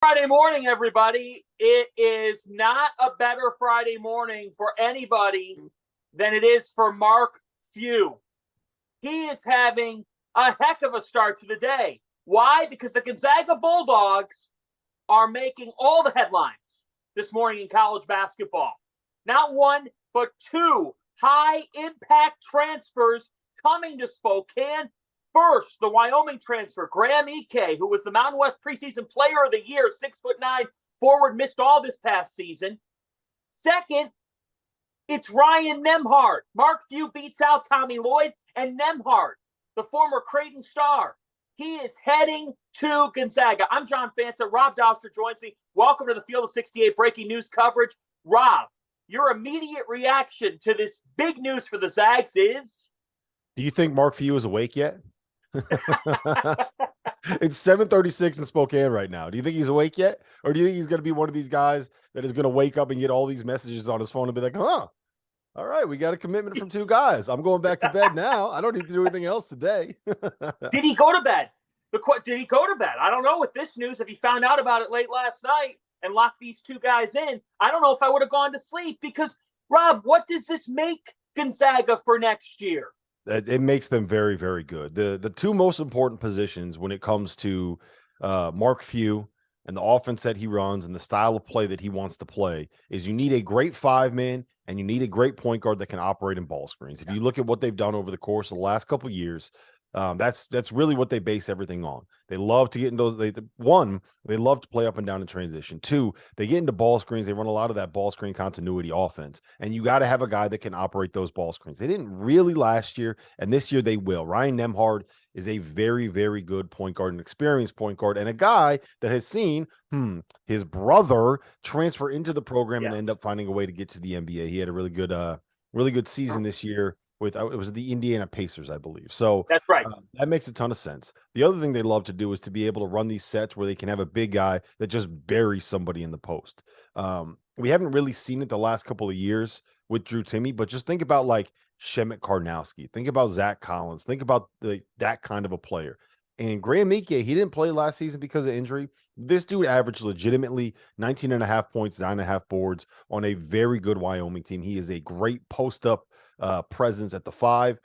Friday morning, everybody. It is not a better Friday morning for anybody than it is for Mark Few. He is having a heck of a start to the day. Why? Because the Gonzaga Bulldogs are making all the headlines this morning in college basketball. Not one, but two high-impact transfers coming to Spokane. First, the Wyoming transfer, Graham Ike, who was the Mountain West preseason player of the year, 6'9" forward, missed all this past season. Second, it's Ryan Nembhard. Mark Few beats out Tommy Lloyd, and Nembhard, the former Creighton star, he is heading to Gonzaga. I'm John Fanta. Rob Dauster joins me. Welcome to the Field of 68 breaking news coverage. Rob, your immediate reaction to this big news for the Zags is? Do you think Mark Few is awake yet? It's 7:36 in Spokane right now. Do you think he's awake yet? Or do you think he's going to be one of these guys that is going to wake up and get all these messages on his phone and be like, all right, we got a commitment from two guys. I'm going back to bed now. I don't need to do anything else today. Did he go to bed? Did he go to bed? I don't know with this news. If he found out about it late last night and locked these two guys in, I don't know if I would have gone to sleep. Because, Rob, what does this make Gonzaga for next year? It makes them very, very good. The two most important positions when it comes to Mark Few and the offense that he runs and the style of play that he wants to play is you need a great five-man and you need a great point guard that can operate in ball screens. If you look at what they've done over the course of the last couple of years, that's really what they base everything on. They love to get into those. They love to play up and down in transition. Two, they get into ball screens. They run a lot of that ball screen continuity offense, and you got to have a guy that can operate those ball screens. They didn't really last year, and this year they will. Ryan Nembhard is a very, very good point guard, an experienced point guard, and a guy that has seen his brother transfer into the program and end up finding a way to get to the NBA. He had a really good season this year. It was the Indiana Pacers, I believe. So that's right. That makes a ton of sense. The other thing they love to do is to be able to run these sets where they can have a big guy that just buries somebody in the post. We haven't really seen it the last couple of years with Drew Timme, but just think about like Shemet Karnowski. Think about Zach Collins. Think about that kind of a player. And Graham Ike, he didn't play last season because of injury. This dude averaged legitimately 19.5 points, 9.5 boards on a very good Wyoming team. He is a great post-up presence at the five.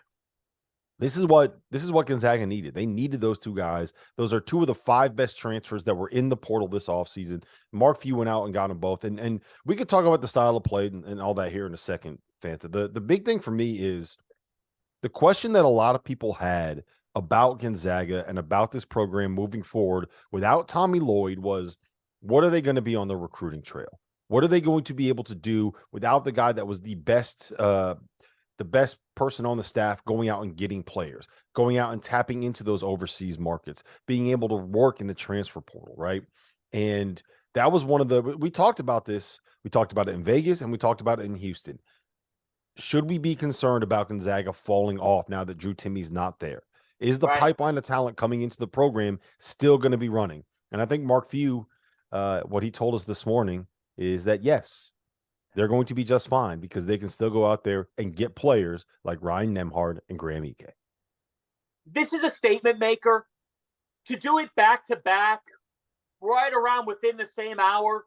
This is what Gonzaga needed. They needed those two guys. Those are two of the five best transfers that were in the portal this offseason. Mark Few went out and got them both. And we could talk about the style of play and all that here in a second, Fanta. The big thing for me is the question that a lot of people had about Gonzaga and about this program moving forward without Tommy Lloyd was, what are they going to be on the recruiting trail? What are they going to be able to do without the guy that was the best person on the staff going out and getting players, going out and tapping into those overseas markets, being able to work in the transfer portal, right? And that was we talked about this. We talked about it in Vegas and we talked about it in Houston. Should we be concerned about Gonzaga falling off now that Drew Timme's not there? Is the pipeline of talent coming into the program still going to be running? And I think Mark Few, what he told us this morning is that, yes, they're going to be just fine because they can still go out there and get players like Ryan Nembhard and Graham Ike. This is a statement maker. To do it back-to-back, right around within the same hour,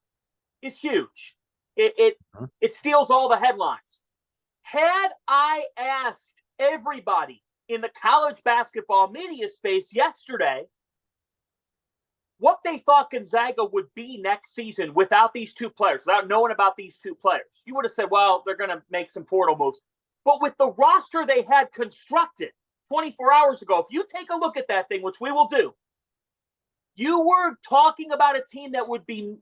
is huge. It steals all the headlines. Had I asked everybody in the college basketball media space yesterday what they thought Gonzaga would be next season without these two players, without knowing about these two players, you would have said, well, they're going to make some portal moves. But with the roster they had constructed 24 hours ago, if you take a look at that thing, which we will do, you were talking about a team that would be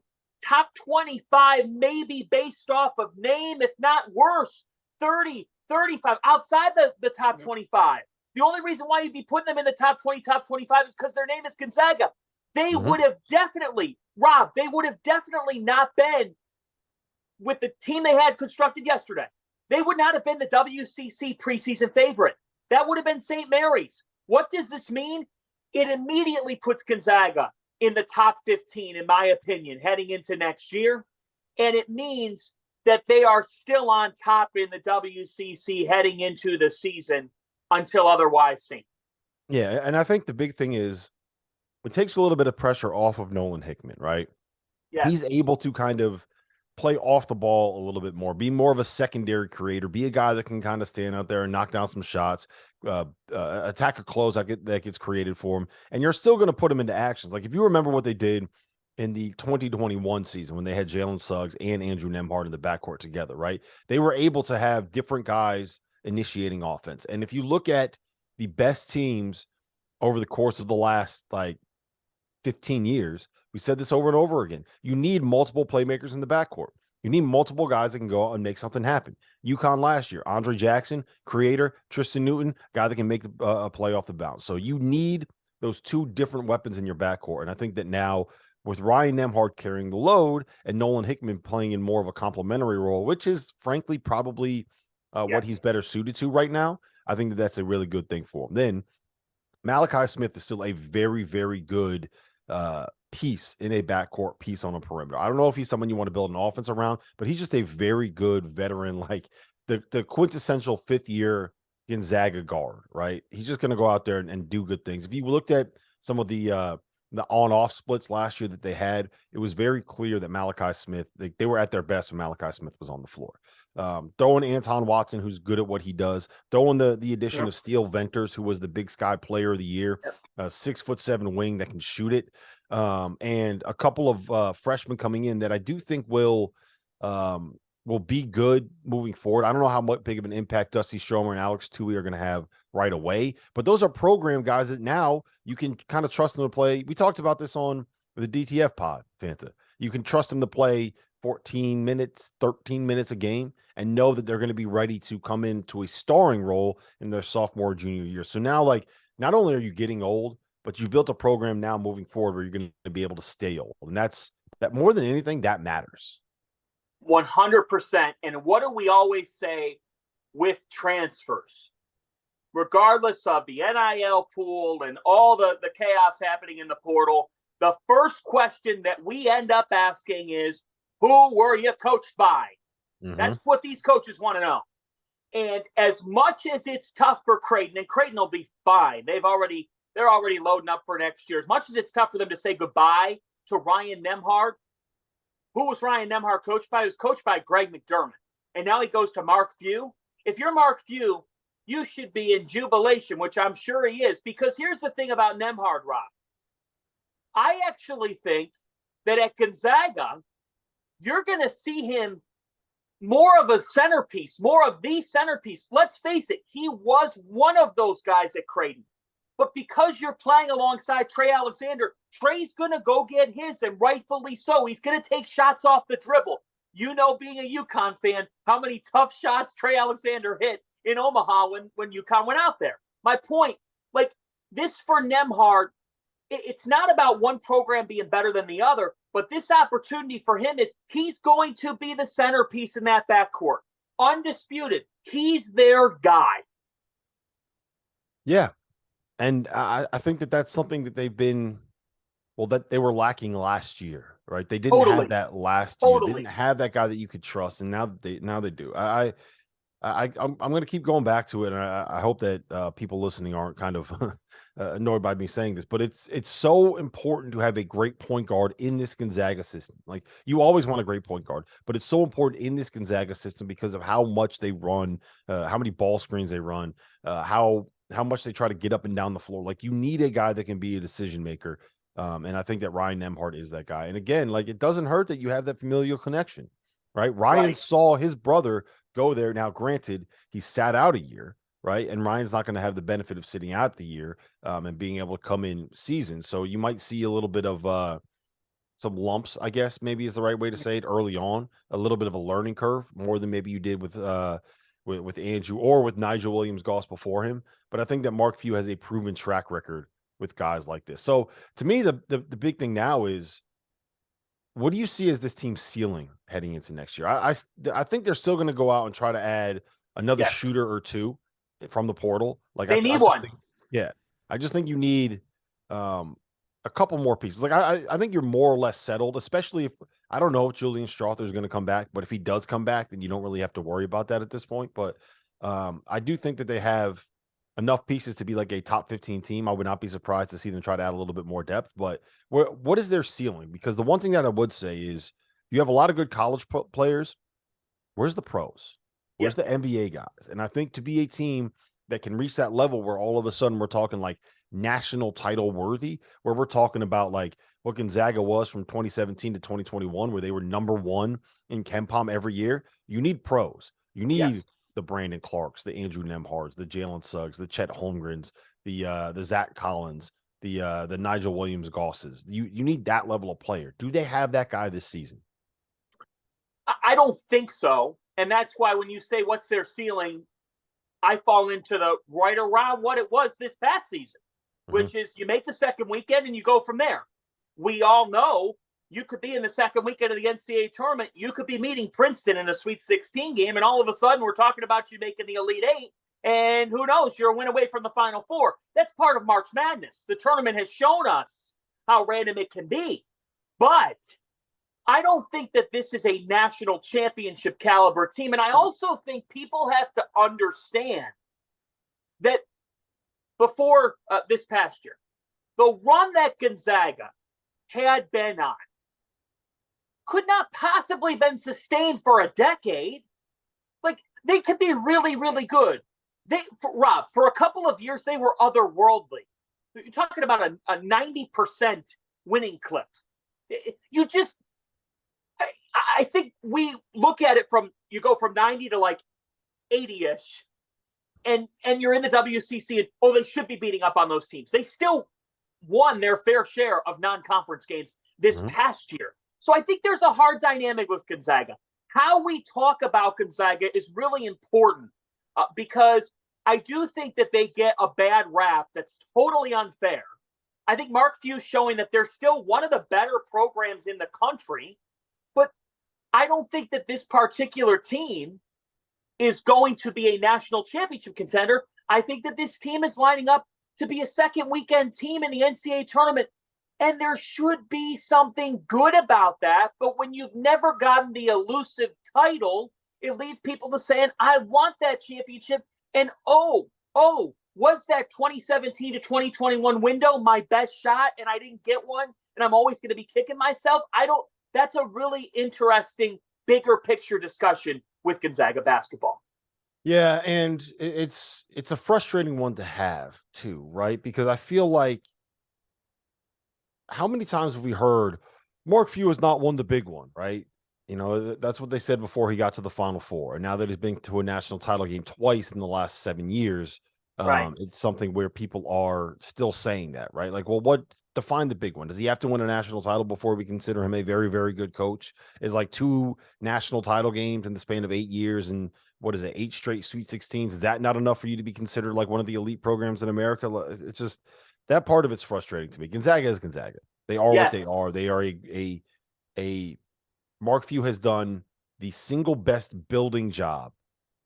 top 25, maybe based off of name, if not worse, 30, 35, outside the top 25. The only reason why you'd be putting them in the top 20, top 25 is because their name is Gonzaga. They would have definitely, Rob, they would have definitely not been with the team they had constructed yesterday. They would not have been the WCC preseason favorite. That would have been St. Mary's. What does this mean? It immediately puts Gonzaga in the top 15, in my opinion, heading into next year. And it means that they are still on top in the WCC heading into the season until otherwise seen. Yeah, and I think the big thing is it takes a little bit of pressure off of Nolan Hickman, right? he's Yes. able to kind of play off the ball a little bit more, be more of a secondary creator, be a guy that can kind of stand out there and knock down some shots, attack a close that gets created for him. And you're still going to put him into actions. Like if you remember what they did in the 2021 season when they had Jalen Suggs and Andrew Nembhard in the backcourt together, right? They were able to have different guys initiating offense. And if you look at the best teams over the course of the last 15 years, we said this over and over again. You need multiple playmakers in the backcourt. You need multiple guys that can go out and make something happen. UConn last year, Andre Jackson, creator, Tristan Newton, guy that can make a play off the bounce. So you need those two different weapons in your backcourt. And I think that now with Ryan Nembhard carrying the load and Nolan Hickman playing in more of a complementary role, which is frankly probably what he's better suited to right now, I think that that's a really good thing for him. Then Malachi Smith is still a very, very good piece in a backcourt, piece on a perimeter. I don't know if he's someone you want to build an offense around, but he's just a very good veteran, like the quintessential fifth-year Gonzaga guard, right? He's just going to go out there and do good things. If you looked at some of the on-off splits last year that they had, it was very clear that Malachi Smith, they were at their best when Malachi Smith was on the floor. Throwing Anton Watson, who's good at what he does, throwing the addition of Steele Venters, who was the Big Sky Player of the Year, 6'7" wing that can shoot it, and a couple of freshmen coming in that I do think will be good moving forward. I don't know how big of an impact Dusty Stromer and Alex Tui are going to have right away, but those are program guys that now you can kind of trust them to play. We talked about this on the DTF pod, Fanta. You can trust them to play 14 minutes, 13 minutes a game and know that they're going to be ready to come into a starring role in their sophomore, junior year. So now, not only are you getting old, but you've built a program now moving forward where you're going to be able to stay old. And that more than anything, that matters. 100%. And what do we always say with transfers? Regardless of the NIL pool and all the chaos happening in the portal, the first question that we end up asking is, who were you coached by? Mm-hmm. That's what these coaches want to know. And as much as it's tough for Creighton, and Creighton will be fine. They're already loading up for next year. As much as it's tough for them to say goodbye to Ryan Nembhard, who was Ryan Nembhard coached by? He was coached by Greg McDermott. And now he goes to Mark Few. If you're Mark Few, you should be in jubilation, which I'm sure he is. Because here's the thing about Nembhard, Rob. I actually think that at Gonzaga, you're going to see him more of a centerpiece, more of the centerpiece. Let's face it, he was one of those guys at Creighton. But because you're playing alongside Trey Alexander, Trey's going to go get his, and rightfully so. He's going to take shots off the dribble. You know, being a UConn fan, how many tough shots Trey Alexander hit in Omaha when UConn went out there. My point, this for Nembhard, it's not about one program being better than the other, but this opportunity for him is he's going to be the centerpiece in that backcourt. Undisputed. He's their guy. Yeah. And I think that that's something that they've been, that they were lacking last year, right? They didn't have that last year. They didn't have that guy that you could trust, and now they do. I'm going to keep going back to it, and I hope that people listening aren't kind of annoyed by me saying this, but it's so important to have a great point guard in this Gonzaga system. Like, you always want a great point guard, but it's so important in this Gonzaga system because of how much they run, how many ball screens they run, how much they try to get up and down the floor. Like, you need a guy that can be a decision maker. And I think that Ryan Nembhard is that guy. And again, it doesn't hurt that you have that familial connection, right? Ryan saw his brother go there. Now, granted, he sat out a year, right? And Ryan's not going to have the benefit of sitting out the year and being able to come in season. So you might see a little bit of some lumps, I guess maybe is the right way to say it, early on, a little bit of a learning curve, more than maybe you did with Andrew or with Nigel Williams-Goss before him. But I think that Mark Few has a proven track record with guys like this. So to me, the big thing now is, what do you see as this team's ceiling heading into next year? I think they're still going to go out and try to add another shooter or two from the portal. They need one. I just think you need a couple more pieces. I think you're more or less settled, especially if, I don't know if Julian Strother is going to come back, but if he does come back, then you don't really have to worry about that at this point. But I do think that they have enough pieces to be like a top 15 team. I would not be surprised to see them try to add a little bit more depth. But what is their ceiling? Because the one thing that I would say is you have a lot of good college players. Where's the pros? Where's the NBA guys? And I think to be a team that can reach that level where all of a sudden we're talking like national title worthy, where we're talking about like what Gonzaga was from 2017 to 2021, where they were number one in KenPom every year. You need pros. You need the Brandon Clarks, the Andrew Nembhards, the Jalen Suggs, the Chet Holmgrens, the Zach Collins, the Nigel Williams Gosses. You need that level of player. Do they have that guy this season? I don't think so. And that's why when you say what's their ceiling, I fall into the right around what it was this past season, which is you make the second weekend and you go from there. We all know you could be in the second weekend of the NCAA tournament. You could be meeting Princeton in a Sweet 16 game, and all of a sudden we're talking about you making the Elite Eight, and who knows, you're a win away from the Final Four. That's part of March Madness. The tournament has shown us how random it can be. But I don't think that this is a national championship caliber team. And I also think people have to understand that before this past year, the run that Gonzaga had been on could not possibly been sustained for a decade. Like, they could be really, really good. Rob, for a couple of years, they were otherworldly. You're talking about a 90% winning clip. You just... I think we look at it from, you go from 90 to like 80-ish, and you're in the WCC, and, they should be beating up on those teams. They still won their fair share of non-conference games this past year. So I think there's a hard dynamic with Gonzaga. How we talk about Gonzaga is really important because I do think that they get a bad rap that's totally unfair. I think Mark Few's showing that they're still one of the better programs in the country, but I don't think that this particular team is going to be a national championship contender. I think that this team is lining up to be a second weekend team in the NCAA tournament, and there should be something good about that. But when you've never gotten the elusive title, it leads people to saying, I want that championship. And was that 2017 to 2021 window my best shot and I didn't get one and I'm always going to be kicking myself? That's a really interesting, bigger picture discussion with Gonzaga basketball. Yeah, and it's a frustrating one to have too, right? Because I feel like how many times have we heard Mark Few has not won the big one, right? You know, that's what they said before he got to the Final Four. And now that he's been to a national title game twice in the last 7 years, it's something where people are still saying that, right? Like, well, what define the big one? Does he have to win a national title before we consider him a very, very good coach? Is like 2 national title games in the span of 8 years and 8 straight Sweet 16s? Is that not enough for you to be considered like one of the elite programs in America? It's just that part of it's frustrating to me. Gonzaga is Gonzaga. They are what they are. They are a Mark Few has done the single best building job,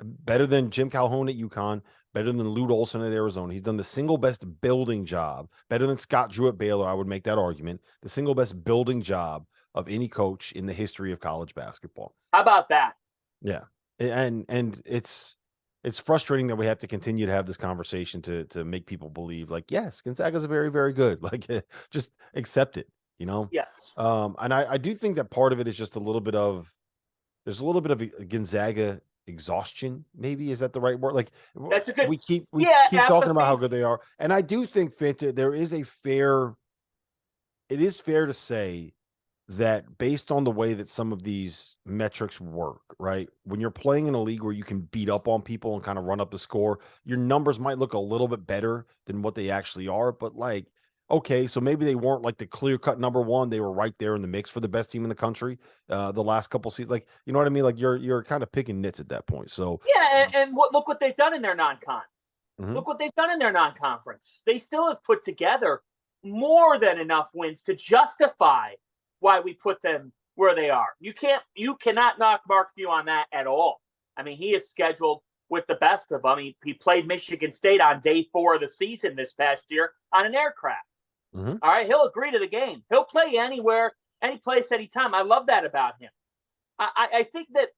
better than Jim Calhoun at UConn, better than Lute Olson at Arizona. He's done the single best building job, better than Scott Drew at Baylor. I would make that argument. The single best building job of any coach in the history of college basketball. How about that? Yeah. And it's frustrating that we have to continue to have this conversation to make people believe like, yes, Gonzaga's very, very good. Like, just accept it, you know? Yes. And I do think that part of it is just there's a little bit of a Gonzaga exhaustion. Maybe, is that the right word? Like, that's a good. We keep apathy. talking about how good they are, and I do think Fanta, it is fair to say that based on the way that some of these metrics work, right? When you're playing in a league where you can beat up on people and kind of run up the score, your numbers might look a little bit better than what they actually are. But like, okay, so maybe they weren't like the clear-cut number one. They were right there in the mix for the best team in the country the last couple seasons. Like, you know what I mean? Like, you're kind of picking nits at that point. So yeah, and look what they've done in their non-con. Look what they've done in their non-conference. They still have put together more than enough wins to justify why we put them where they are. You cannot knock Mark Few on that at all. I mean, he is scheduled with the best of them. He played Michigan State on day 4 of the season this past year on an aircraft. All right, he'll agree to the game. He'll play anywhere, any place, anytime. I love that about him. I think that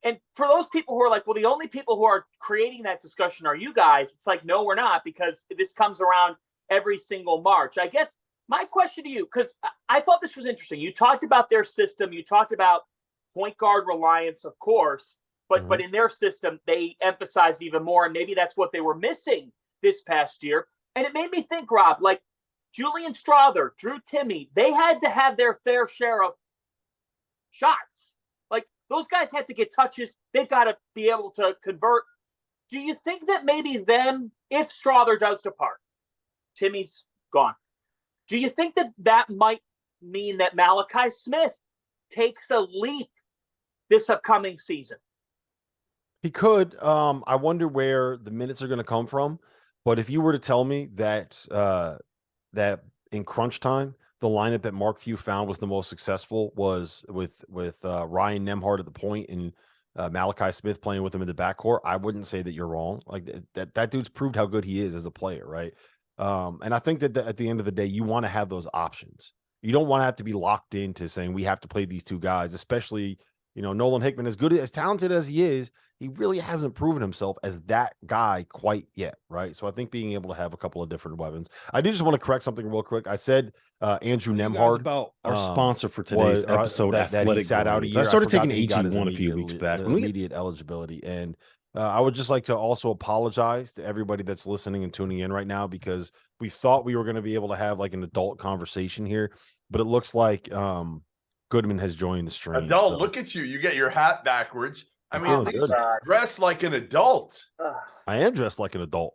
And for those people who are like, well, the only people who are creating that discussion are you guys, it's like, no, we're not, because this comes around every single March. I guess my question to you, because I thought this was interesting. You talked about their system. You talked about point guard reliance, of course, but in their system, they emphasize even more. And maybe that's what they were missing this past year. And it made me think, Rob, like Julian Strother, Drew Timme, they had to have their fair share of shots. Like those guys had to get touches. They've got to be able to convert. Do you think that maybe then, if Strother does depart, Timmy's gone, do you think that that might mean that Malachi Smith takes a leap this upcoming season? He could. I wonder where the minutes are going to come from. But if you were to tell me that that in crunch time, the lineup that Mark Few found was the most successful was with Ryan Nembhard at the point and Malachi Smith playing with him in the backcourt, I wouldn't say that you're wrong. Like that dude's proved how good he is as a player, right? And I think that at the end of the day, you want to have those options. You don't want to have to be locked into saying we have to play these two guys, especially, Nolan Hickman, as talented as he is, he really hasn't proven himself as that guy quite yet, right? So I think being able to have a couple of different weapons. I do just want to correct something real quick. I said Andrew Nembhard about our sponsor for today's episode, that he sat out a year. I started taking AG1 a few weeks back. Immediate eligibility. And I would just like to also apologize to everybody that's listening and tuning in right now, because we thought we were going to be able to have like an adult conversation here, but it looks like Goodman has joined the stream. Adult, look at you. You get your hat backwards. I mean, at least dress like an adult. I am dressed like an adult.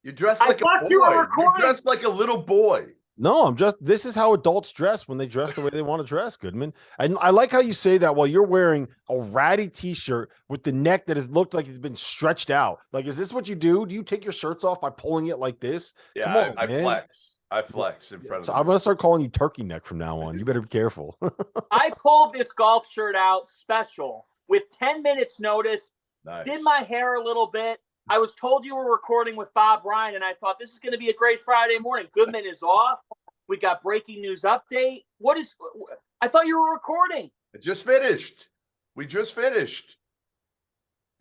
You dress like a boy. You dress like a little boy. No, this is how adults dress when they dress the way they want to dress, Goodman. And I like how you say that while you're wearing a ratty t-shirt with the neck that has looked like it's been stretched out. Like, is this what you do? Do you take your shirts off by pulling it like this? Yeah, come on, I man. flex. I flex in front of So I'm going to start calling you turkey neck from now on. You better be careful. I pulled this golf shirt out special with 10 minutes notice, Nice. Did my hair a little bit. I was told you were recording with Bob Ryan, and I thought this is going to be a great Friday morning. Goodman is off. We got breaking news update. I thought you were recording. It just finished. We just finished.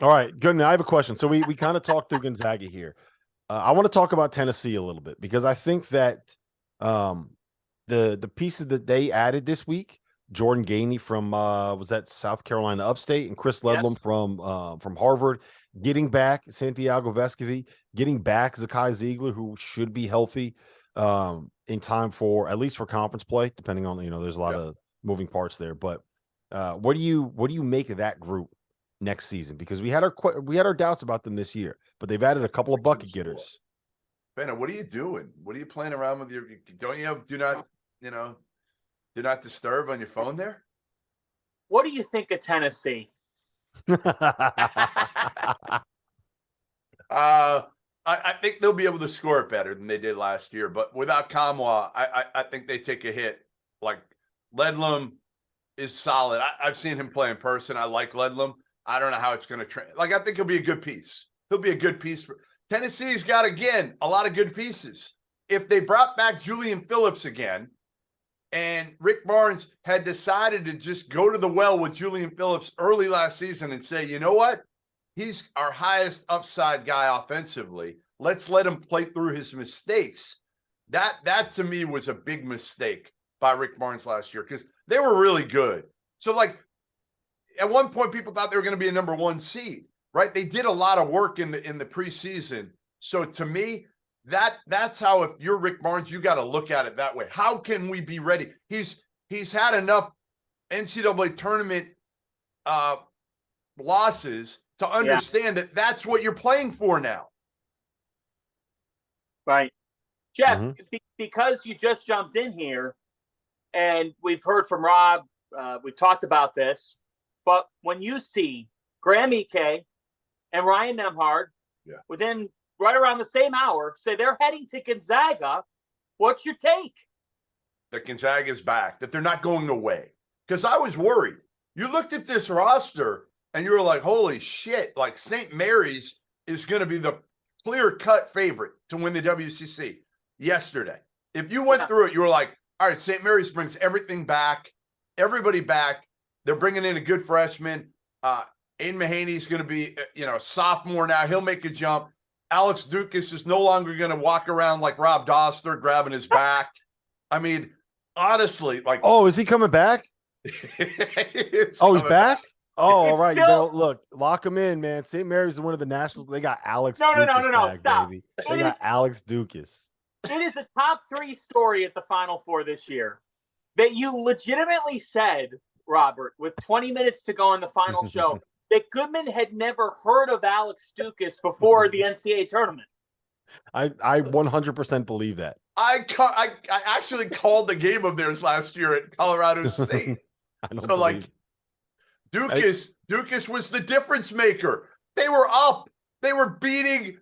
All right, Goodman, I have a question. So we kind of talked through Gonzaga here. I want to talk about Tennessee a little bit, because I think that the pieces that they added this week, Jordan Gainey from was that South Carolina Upstate, and Chris Ledlum from Harvard, getting back Santiago Vescovi, getting back Zakai Ziegler, who should be healthy in time for at least for conference play, depending on there's a lot of moving parts there. But what do you make of that group next season? Because we had our doubts about them this year, but they've added a couple of bucket getters. Benna, what are you doing? What are you playing around with don't you have do not disturb on your phone there? What do you think of Tennessee? I think they'll be able to score it better than they did last year, but without Kamwa, I think they take a hit. Like Ledlum is solid. I've seen him play in person. I like Ledlum. I don't know how it's going to I think he'll be a good piece. He'll be a good piece for Tennessee's got, again, a lot of good pieces. If they brought back Julian Phillips again, and Rick Barnes had decided to just go to the well with Julian Phillips early last season and say, you know what? He's our highest upside guy offensively. Let's let him play through his mistakes. That to me was a big mistake by Rick Barnes last year, because they were really good. So like at one point, people thought they were going to be a number 1 seed, right? They did a lot of work in the preseason. So to me, that's how, if you're Rick Barnes, you got to look at it that way. How can we be ready? He's had enough NCAA tournament losses to understand that that's what you're playing for now. Right. Jeff, because you just jumped in here and we've heard from Rob, we've talked about this, but when you see Graham Ike and Ryan Nembhard within right around the same hour say they're heading to Gonzaga, what's your take? That Gonzaga's back, that they're not going away. Because I was worried. You looked at this roster and you were like, holy shit, like St. Mary's is going to be the clear-cut favorite to win the WCC yesterday. If you went through it, you were like, all right, St. Mary's brings everything back, everybody back. They're bringing in a good freshman. Aiden Mahaney's going to be, a sophomore now. He'll make a jump. Alex Dukas is no longer going to walk around like Rob Dauster grabbing his back. I mean, honestly, like. Oh, is he coming back? He's back? Oh, all right. Still... Look, lock him in, man. St. Mary's is one of the nationals. They got Alex. No, back, stop. Baby. They got Alex Dukas. It is a top 3 story at the Final Four this year that you legitimately said, Robert, with 20 minutes to go in the final show, that Goodman had never heard of Alex Dukas before the NCAA tournament. I 100% believe that. I actually called the game of theirs last year at Colorado State. Dukas was the difference maker. They were up. They were beating.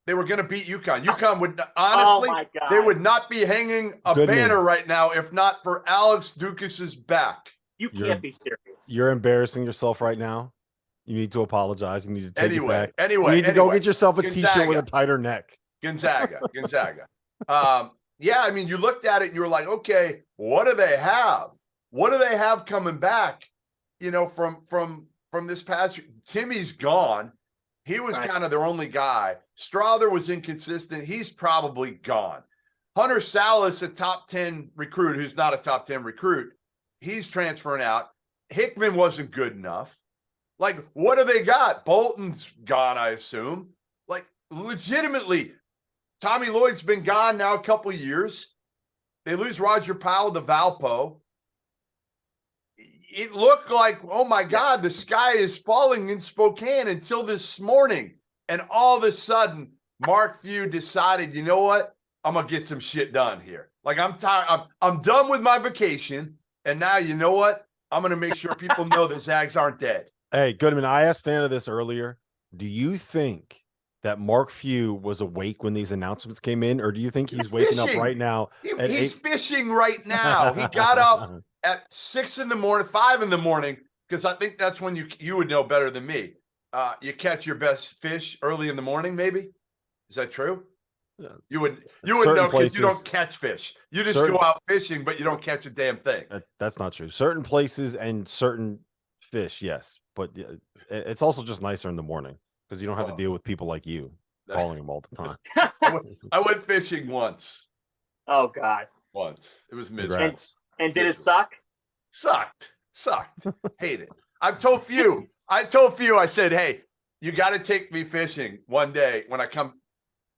They were going to beat UConn. UConn would honestly, they would not be hanging a banner right now if not for Alex Dukas's back. You can't be serious. You're embarrassing yourself right now. You need to apologize. You need to take it back. You need to go get yourself a T-shirt with a tighter neck. Gonzaga. Yeah, I mean, you looked at it and you were like, okay, what do they have? What do they have coming back? From this past year? Timmy's gone. He was kind of their only guy. Strother was inconsistent. He's probably gone. Hunter Salas, a top 10 recruit who's not a top 10 recruit, he's transferring out. Hickman wasn't good enough. Like, what do they got? Bolton's gone, I assume. Like, legitimately, Tommy Lloyd's been gone now a couple of years. They lose Roger Powell to Valpo. It looked like, oh my God, the sky is falling in Spokane until this morning. And all of a sudden, Mark Few decided, you know what? I'm going to get some shit done here. Like, I'm tired. I'm done with my vacation. And now, you know what? I'm going to make sure people know the Zags aren't dead. Hey, Goodman, I asked Fanta this earlier. Do you think that Mark Few was awake when these announcements came in? Or do you think he's waking up right now? He's fishing right now. He got up at 6 in the morning, 5 in the morning, because I think that's when you would know better than me. You catch your best fish early in the morning, maybe? Is that true? Yeah. You would know because you don't catch fish. You just go out fishing, but you don't catch a damn thing. That's not true. Certain places and certain fish, yes. But it's also just nicer in the morning because you don't have to deal with people like you calling them all the time. I went fishing once. Oh, God. Once. It was miserable. And did it suck? Sucked. Hate it. I told Few, I said, hey, you got to take me fishing one day when I come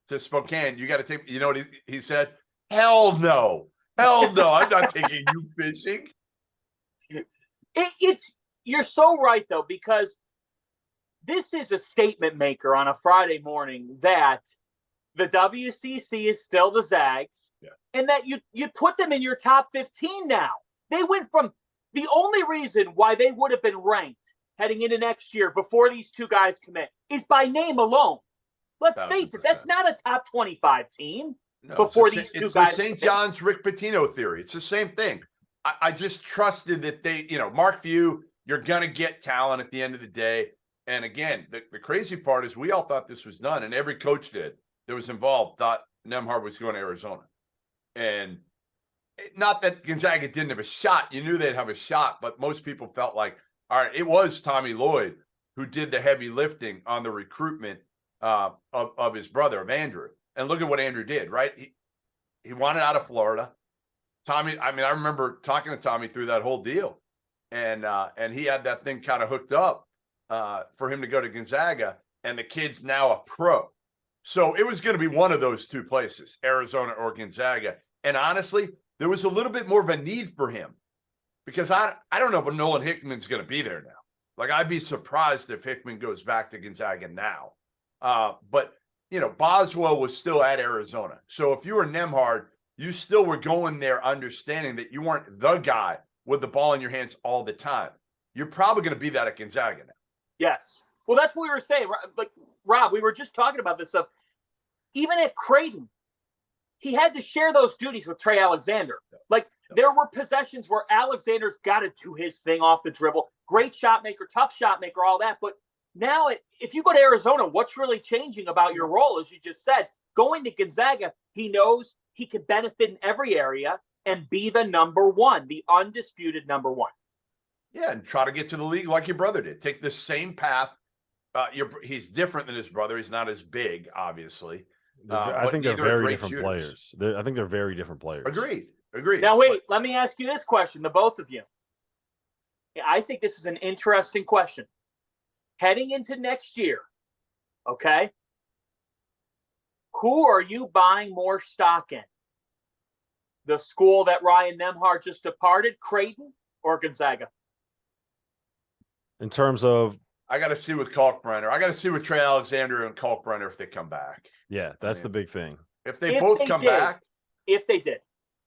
to Spokane. You got to take, you know what he said? Hell no. I'm not taking you fishing. You're so right, though, because this is a statement maker on a Friday morning that the WCC is still the Zags, and that you put them in your top 15 now. They went from the only reason why they would have been ranked heading into next year before these two guys commit is by name alone. Let's 1,000%. Face it, that's not a top 25 team before these two guys. It's the St. John's Rick Pitino theory. It's the same thing. I just trusted that they, Mark Few, you're going to get talent at the end of the day. And again, the crazy part is we all thought this was done, and every coach that was involved thought Nembhard was going to Arizona. And not that Gonzaga didn't have a shot. You knew they'd have a shot, but most people felt like, all right, it was Tommy Lloyd who did the heavy lifting on the recruitment of his brother, of Andrew. And look at what Andrew did, right? He wanted out of Florida. Tommy, I remember talking to Tommy through that whole deal. And he had that thing kind of hooked up for him to go to Gonzaga. And the kid's now a pro. So it was going to be one of those two places, Arizona or Gonzaga. And honestly, there was a little bit more of a need for him because I don't know if Nolan Hickman's going to be there now. Like, I'd be surprised if Hickman goes back to Gonzaga now. But, Boswell was still at Arizona. So if you were Nembhard, you still were going there understanding that you weren't the guy with the ball in your hands all the time. You're probably going to be that at Gonzaga now. Yes. Well, that's what we were saying. Like, Rob, we were just talking about this stuff. Even at Creighton, he had to share those duties with Trey Alexander. Like, there were possessions where Alexander's got to do his thing off the dribble. Great shot maker, tough shot maker, all that. But now, if you go to Arizona, what's really changing about your role, as you just said? Going to Gonzaga, he knows he can benefit in every area and be the number one, the undisputed number one. Yeah, and try to get to the league like your brother did. Take the same path. He's different than his brother. He's not as big, obviously. I think they're neither are very great different shooters. players. I think they're very different players. Agreed. Now, wait, let me ask you this question, the both of you. I think this is an interesting question. Heading into next year, okay, who are you buying more stock in? The school that Ryan Nembhard just departed, Creighton or Gonzaga? In terms of, I got to see with Kalkbrenner. I got to see with Trey Alexander and Kalkbrenner if they come back. yeah, that's the big thing. If they both come back. If they did.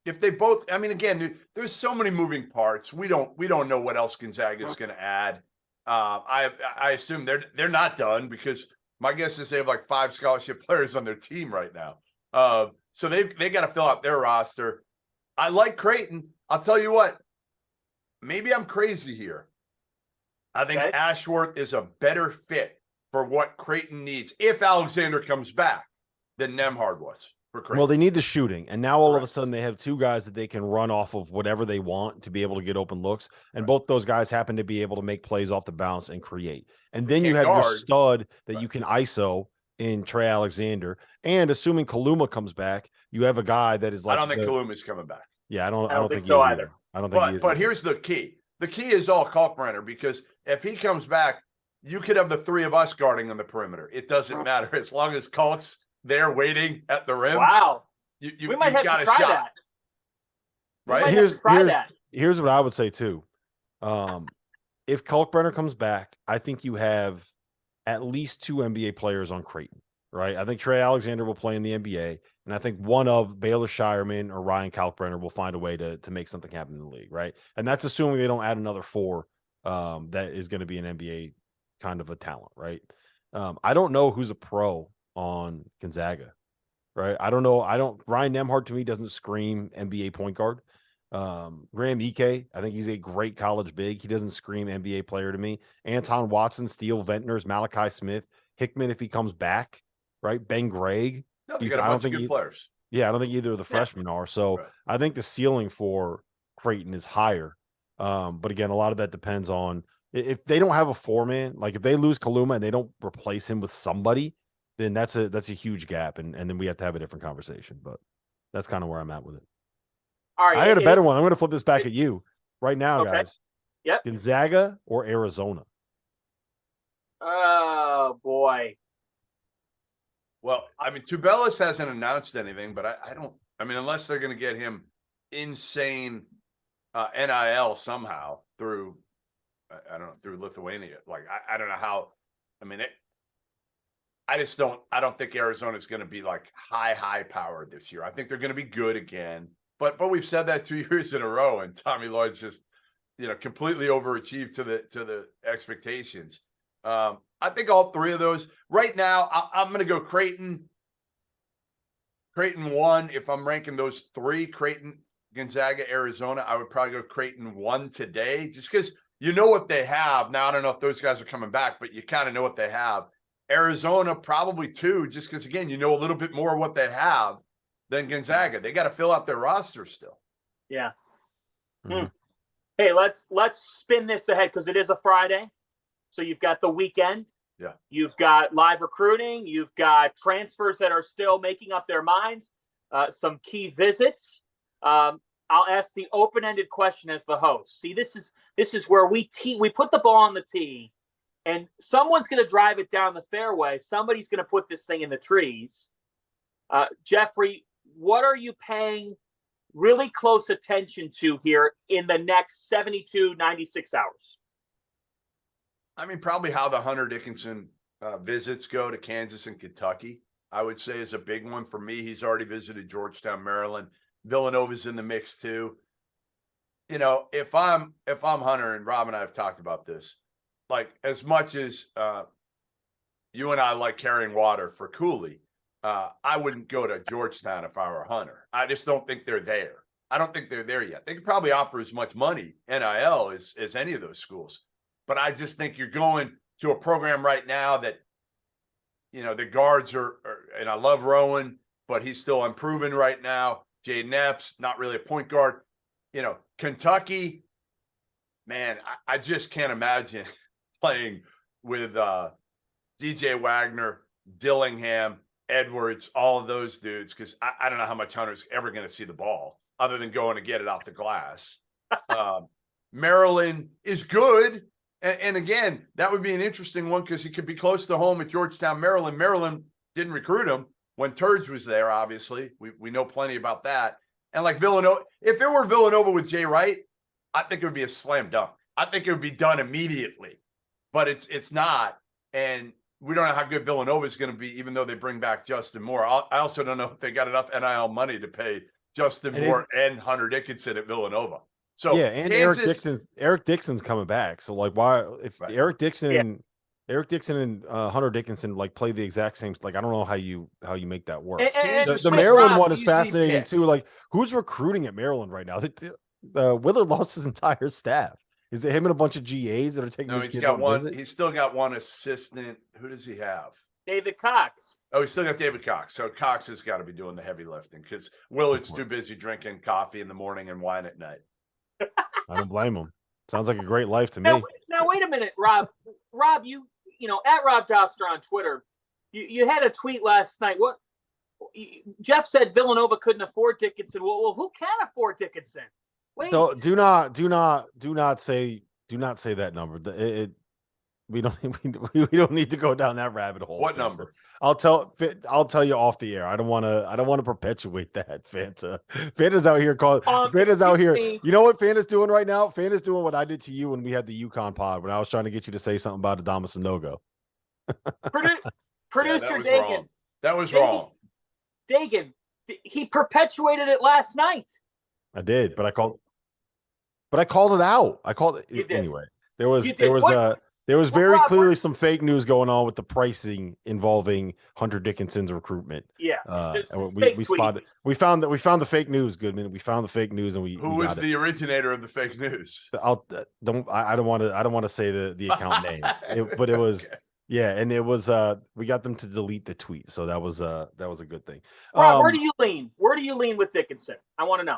If they both, I mean, again, there's so many moving parts. We don't know what else Gonzaga is going to add. I assume they're not done, because my guess is they have like 5 scholarship players on their team right now. So they got to fill out their roster. I like Creighton. I'll tell you what, maybe I'm crazy here. I think Ashworth is a better fit for what Creighton needs if Alexander comes back than Nembhard was. Well, they need the shooting, and now all of a sudden they have 2 guys that they can run off of whatever they want to be able to get open looks, and both those guys happen to be able to make plays off the bounce and create. And then you have your stud that you can ISO in Trey Alexander, and assuming Kaluma comes back, you have a guy that is like. I don't think Kaluma's coming back. Yeah, I don't think so he is either. I don't think he is. But here's the key. The key is all Kalkbrenner, because if he comes back, you could have the 3 of us guarding on the perimeter. It doesn't matter as long as Kalk's there waiting at the rim. Wow. You we might have got to a try shot. that. Right. Here's what I would say too. If Kalkbrenner comes back, I think you have at least 2 NBA players on Creighton, right? I think Trey Alexander will play in the NBA, and I think one of Baylor Shireman or Ryan Kalkbrenner will find a way to make something happen in the league, right? And that's assuming they don't add another 4 that is going to be an NBA kind of a talent, right? I don't know who's a pro on Gonzaga, right? I don't know. Ryan Nembhard to me doesn't scream NBA point guard. Graham Ike, I think he's a great college big. He doesn't scream NBA player to me. Anton Watson, Steele Ventners, Malachi Smith, Hickman if he comes back, right? Ben Gregg. No, you got a bunch of good players. Yeah, I don't think either of the freshmen are. So I think the ceiling for Creighton is higher. But again, a lot of that depends on if they don't have a 4-man, like if they lose Kaluma and they don't replace him with somebody, then that's a huge gap, and then we have to have a different conversation. But that's kind of where I'm at with it. All right, I got a better one. I'm going to flip this back at you right now, guys. Yep. Gonzaga or Arizona? Oh boy. Well, I mean, Tubelis hasn't announced anything, but I don't. I mean, unless they're going to get him insane NIL somehow through, I don't know, through Lithuania. Like I don't know how. I mean, I don't think Arizona's going to be like high powered this year. I think they're going to be good again. But we've said that 2 years in a row, and Tommy Lloyd's just, completely overachieved to the expectations. I think all 3 of those right now. I'm going to go Creighton 1. If I'm ranking those 3, Creighton, Gonzaga, Arizona, I would probably go Creighton 1 today, just because you know what they have. Now I don't know if those guys are coming back, but you kind of know what they have. Arizona probably 2, just because again, you know a little bit more what they have than Gonzaga. They got to fill out their roster still. Yeah. Mm-hmm. Hey, let's spin this ahead, because it is a Friday. So you've got the weekend. Yeah. You've got live recruiting. You've got transfers that are still making up their minds. Some key visits. I'll ask the open-ended question as the host. See, this is where we put the ball on the tee, and someone's going to drive it down the fairway. Somebody's going to put this thing in the trees. Jeffrey, what are you paying really close attention to here in the next 72, 96 hours? I mean, probably how the Hunter Dickinson visits go to Kansas and Kentucky, I would say is a big one for me. He's already visited Georgetown, Maryland. Villanova's in the mix too. If I'm Hunter, and Rob and I have talked about this, like as much as you and I like carrying water for Cooley, I wouldn't go to Georgetown if I were Hunter. I just don't think they're there. I don't think they're there yet. They could probably offer as much money, NIL, as any of those schools. But I just think you're going to a program right now that, the guards are and I love Rowan, but he's still unproven right now. Jaden Epps, not really a point guard. Kentucky, man, I just can't imagine playing with DJ Wagner, Dillingham, Edwards, all of those dudes, because I don't know how much Hunter's ever going to see the ball other than going to get it off the glass. Maryland is good. And again, that would be an interesting one because he could be close to home at Georgetown, Maryland. Maryland didn't recruit him when Turge was there, obviously. We know plenty about that. And like Villanova, if it were Villanova with Jay Wright, I think it would be a slam dunk. I think it would be done immediately. But it's not. And we don't know how good Villanova is going to be, even though they bring back Justin Moore. I also don't know if they got enough NIL money to pay Justin Moore and Hunter Dickinson at Villanova. So yeah, and Kansas, Eric Dixon's coming back. So like, why if Eric Dixon and Hunter Dickinson like play the exact same? Like, I don't know how you make that work. The Maryland one is fascinating too. Like, who's recruiting at Maryland right now? Willard lost his entire staff. Is it him and a bunch of GAs that are taking? No, these he's kids got on one. visit? He's still got one assistant. Who does he have? David Cox. Oh, he's still got David Cox. So Cox has got to be doing the heavy lifting because Willard's too busy drinking coffee in the morning and wine at night. I don't blame him. Sounds like a great life to me. Now wait a minute, Rob. Rob, you know, at Rob Dauster on Twitter, you had a tweet last night. What Jeff said Villanova couldn't afford Dickinson. Well, who can afford Dickinson? Wait. Do not say that number. We don't need to go down that rabbit hole. What Fanta. number? I'll tell you off the air. I don't want to perpetuate that. Fanta. Fanta's out here calling. Fanta's out here. You know what Fanta's doing right now? Fanta's doing what I did to you when we had the UConn pod when I was trying to get you to say something about Adama Sanogo. Producer Dagan. That was wrong. Dagan, he perpetuated it last night. I did, but I called it out. I called it anyway. There was very clearly some fake news going on with the pricing involving Hunter Dickinson's recruitment. Yeah, we found the fake news, Goodman. We found the fake news, and who was the originator of the fake news? I don't want to say the account name, but it was. Okay. Yeah, and it was we got them to delete the tweet, so that was a good thing. Rob, where do you lean? Where do you lean with Dickinson? I want to know.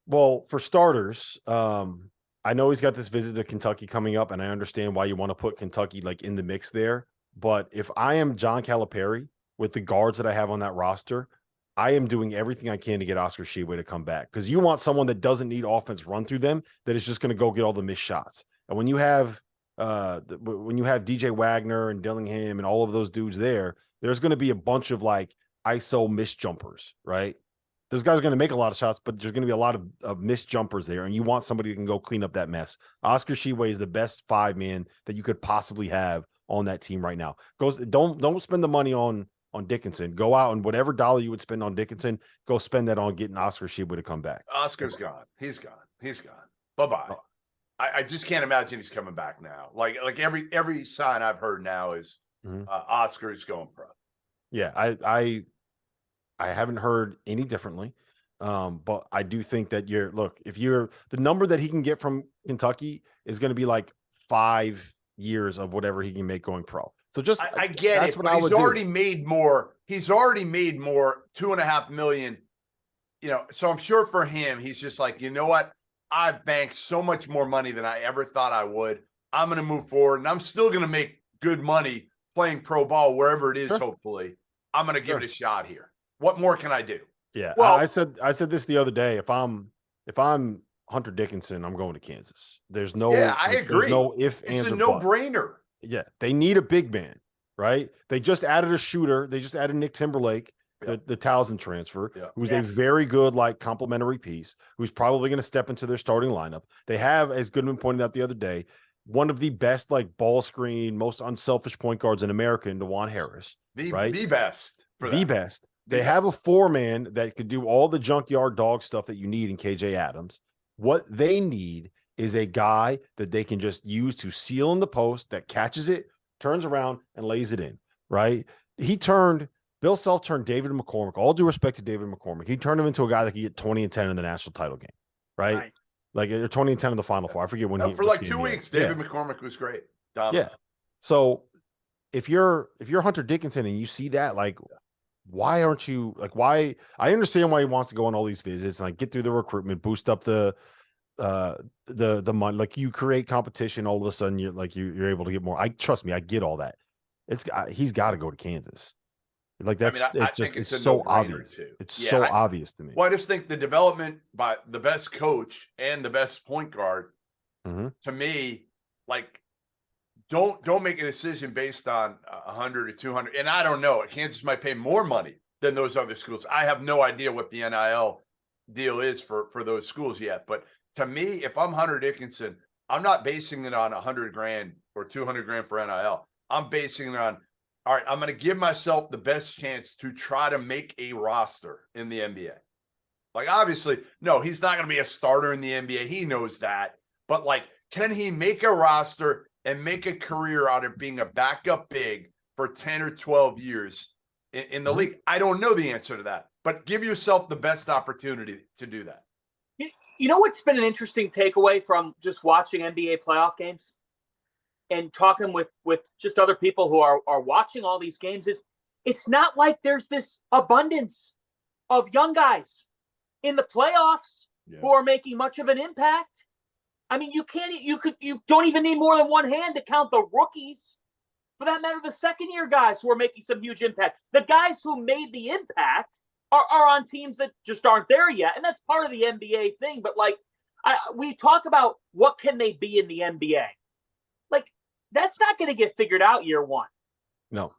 Well, for starters, I know he's got this visit to Kentucky coming up, and I understand why you want to put Kentucky like in the mix there. But if I am John Calipari with the guards that I have on that roster, I am doing everything I can to get Oscar Tshiebwe to come back because you want someone that doesn't need offense run through them, that is just going to go get all the missed shots. And when you have DJ Wagner and Dillingham and all of those dudes there's going to be a bunch of like ISO missed jumpers, right? Those guys are going to make a lot of shots, but there's going to be a lot of missed jumpers there, and you want somebody who can go clean up that mess. Oscar Tshiebwe is the best 5-man that you could possibly have on that team right now. Don't spend the money on Dickinson. Go out and whatever dollar you would spend on Dickinson, go spend that on getting Oscar Tshiebwe to come back. Oscar's gone. He's gone. Bye-bye. Oh. I just can't imagine he's coming back now. Like every sign I've heard now is Oscar's going pro. Yeah, I haven't heard any differently. But I do think that the number that he can get from Kentucky is going to be like 5 years of whatever he can make going pro. So I get it, but he's already made more. He's already made more, $2.5 million. So I'm sure for him, he's just like, you know what? I've banked so much more money than I ever thought I would. I'm going to move forward, and I'm still going to make good money playing pro ball wherever it is. Sure. Hopefully, I'm going to give it a shot here. What more can I do? Yeah, well, I said this the other day. If I'm Hunter Dickinson, I'm going to Kansas. There's no. Yeah, I agree. There's no if, it's ands, a no-brainer. Yeah, they need a big man, right? They just added a shooter. They just added Nick Timberlake. The Towson transfer, who's a very good, like, complementary piece, who's probably going to step into their starting lineup. They have, as Goodman pointed out the other day, one of the best, like, ball screen, most unselfish point guards in America in DeJuan Harris. The best. The best. They have a 4-man that could do all the junkyard dog stuff that you need in KJ Adams. What they need is a guy that they can just use to seal in the post, that catches it, turns around, and lays it in, right? Bill Self turned David McCormick, all due respect to David McCormick, he turned him into a guy that could get 20 and 10 in the national title game, right? Like 20 and 10 in the Final Four. I forget when for like 2 weeks, David McCormick was great. Dominant. Yeah. So if you're Hunter Dickinson and you see that, like, why aren't you like, why? I understand why he wants to go on all these visits and like get through the recruitment, boost up the the money. Like you create competition, all of a sudden you're able to get more. Trust me, I get all that. He's got to go to Kansas. Like I that's mean, I think it's a so no-brainer, obvious. too. It's Yeah, so obvious to me. Well, I just think the development by the best coach and the best point guard, to me, like, don't make a decision based on 100 or 200. And I don't know. Kansas might pay more money than those other schools. I have no idea what the NIL deal is for those schools yet. But to me, if I'm Hunter Dickinson, I'm not basing it on 100 grand or 200 grand for NIL. I'm basing it on, all right, I'm going to give myself the best chance to try to make a roster in the NBA. Like, obviously, no, he's not going to be a starter in the NBA. He knows that. But, like, can he make a roster and make a career out of being a backup big for 10 or 12 years in the league? I don't know the answer to that. But give yourself the best opportunity to do that. You know what's been an interesting takeaway from just watching NBA playoff games and talking with just other people who are watching all these games is it's not like there's this abundance of young guys in the playoffs who are making much of an impact. I mean, you don't even need more than one hand to count the rookies. For that matter, the second-year guys who are making some huge impact. The guys who made the impact are on teams that just aren't there yet, and that's part of the NBA thing. But, like, we talk about what can they be in the NBA. Like, that's not going to get figured out year one. No.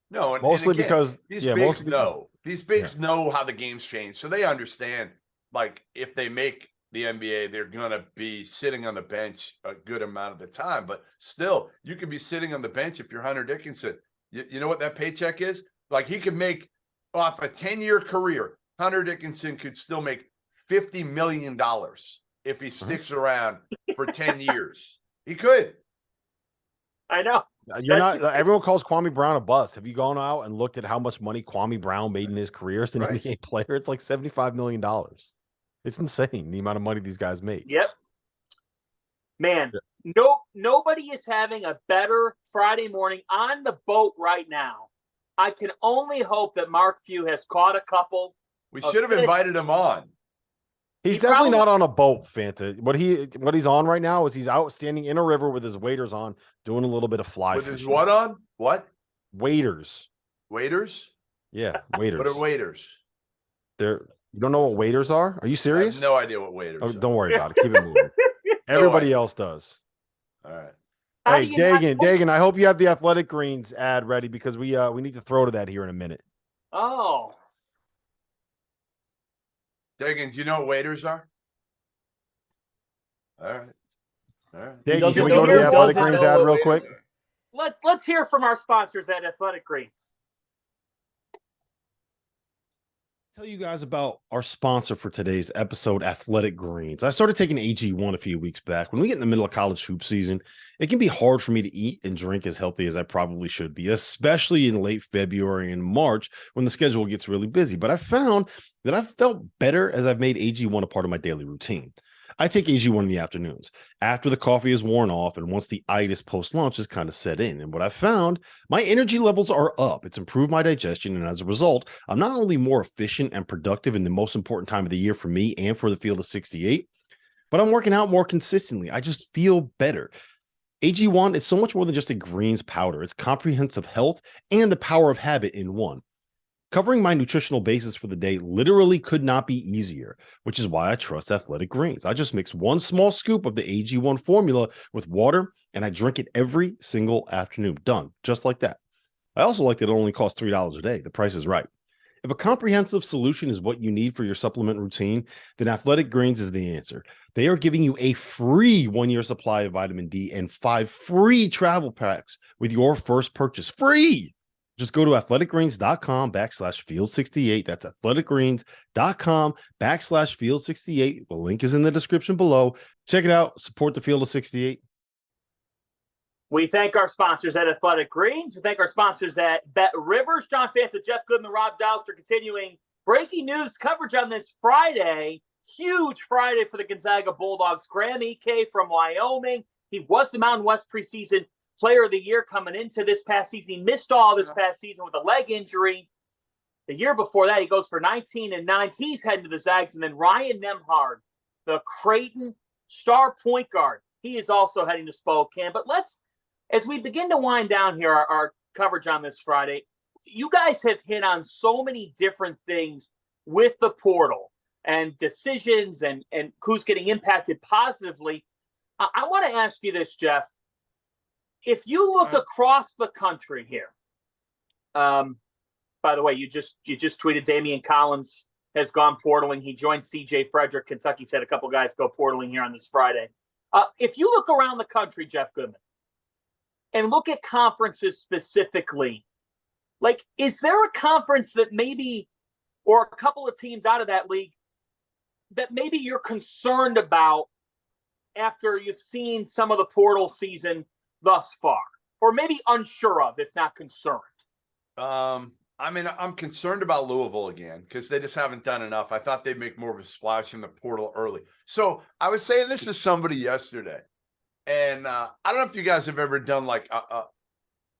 No, and mostly again, because these bigs know. These bigs know how the game's changed, so they understand. Like, if they make the NBA, they're gonna be sitting on the bench a good amount of the time. But still, you could be sitting on the bench if you're Hunter Dickinson. You know what that paycheck is? Like, he could make off a 10-year career. Hunter Dickinson could still make $50 million if he sticks around for 10 years. He could. I know. Everyone calls Kwame Brown a bust. Have you gone out and looked at how much money Kwame Brown made in his career as an NBA player? It's like $75 million. It's insane the amount of money these guys make. Yep. Man, nobody is having a better Friday morning on the boat right now. I can only hope that Mark Few has caught a couple. We should have invited him on. He's definitely not on a boat, Fanta. What he's on right now is he's out standing in a river with his waders on, doing a little bit of fly With fishing. his what on? What? Waders. Waiters? Yeah, waders. What are waiters? You don't know what waders are? Are you serious? I have no idea what waiters are. Don't worry about it. Keep it moving. Everybody else does. All right. Hey, Dagan, I hope you have the Athletic Greens ad ready because we need to throw to that here in a minute. Oh. Dagan, do you know what waiters are? All right. Dagan, can we go to the Athletic Greens ad real quick? Let's hear from our sponsors at Athletic Greens. Tell you guys about our sponsor for today's episode, Athletic Greens. I started taking AG1 a few weeks back. When we get in the middle of college hoop season, it can be hard for me to eat and drink as healthy as I probably should be, especially in late February and March when the schedule gets really busy. But I found that I've felt better as I've made AG1 a part of my daily routine. I take AG1 in the afternoons after the coffee is worn off and once the itis post-lunch is kind of set in. And what I found, my energy levels are up. It's improved my digestion. And as a result, I'm not only more efficient and productive in the most important time of the year for me and for the field of 68, but I'm working out more consistently. I just feel better. AG1 is so much more than just a greens powder. It's comprehensive health and the power of habit in one. Covering my nutritional basis for the day literally could not be easier, which is why I trust Athletic Greens. I just mix one small scoop of the AG1 formula with water, and I drink it every single afternoon. Done, just like that. I also like that it only costs $3 a day. The price is right. If a comprehensive solution is what you need for your supplement routine, then Athletic Greens is the answer. They are giving you a free 1-year supply of vitamin D and 5 free travel packs with your first purchase. Free! Just go to athleticgreens.com/field68. That's athleticgreens.com/field68. The link is in the description below. Check it out. Support the field of 68. We thank our sponsors at Athletic Greens. We thank our sponsors at Bet Rivers. John Fanta, Jeff Goodman, Rob Dauster continuing breaking news coverage on this Friday. Huge Friday for the Gonzaga Bulldogs. Graham Ike from Wyoming. He was the Mountain West preseason Player of the Year coming into this past season. He missed all this past season with a leg injury. The year before that, he goes for 19-9. He's heading to the Zags. And then Ryan Nembhard the Creighton star point guard. He is also heading to Spokane. But as we begin to wind down here, our coverage on this Friday, you guys have hit on so many different things with the portal and decisions and who's getting impacted positively. I want to ask you this, Jeff. If you look across the country here, by the way, you just tweeted Damian Collins has gone portaling. He joined C.J. Frederick. Kentucky's had a couple guys go portaling here on this Friday. If you look around the country, Jeff Goodman, and look at conferences specifically, like, is there a conference that maybe, or a couple of teams out of that league that maybe you're concerned about after you've seen some of the portal season thus far, or maybe unsure of, if not concerned? I mean, I'm concerned about Louisville again because they just haven't done enough. I thought they'd make more of a splash in the portal early. So I was saying this to somebody yesterday, and I don't know if you guys have ever done like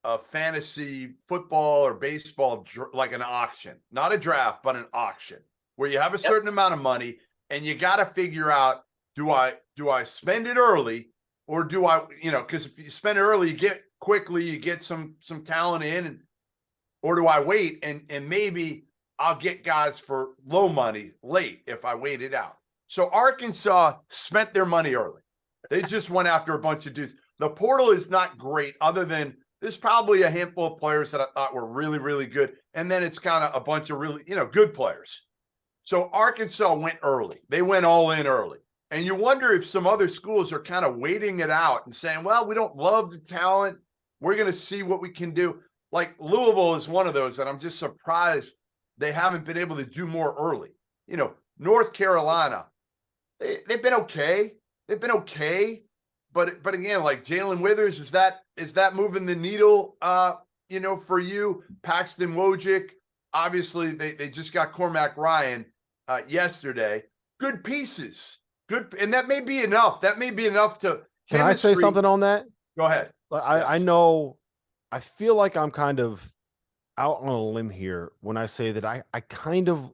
a fantasy football or baseball, like an auction, not a draft, but an auction where you have a certain amount of money and you got to figure out, do I spend it early, or do I, because if you spend it early, you get some talent in, or do I wait and maybe I'll get guys for low money late if I wait it out. So Arkansas spent their money early. They just went after a bunch of dudes. The portal is not great, other than there's probably a handful of players that I thought were really, really good. And then it's kind of a bunch of really, good players. So Arkansas went early. They went all in early. And you wonder if some other schools are kind of waiting it out and saying, well, we don't love the talent. We're going to see what we can do. Like Louisville is one of those, and I'm just surprised they haven't been able to do more early. North Carolina, they've been okay. They've been okay. But again, like Jalen Withers, is that moving the needle, for you? Paxton Wojcik, obviously they just got Cormac Ryan yesterday. Good pieces. Good. And that may be enough. That may be enough to. Can I say something on that? Go ahead. I know. I feel like I'm kind of out on a limb here when I say that I kind of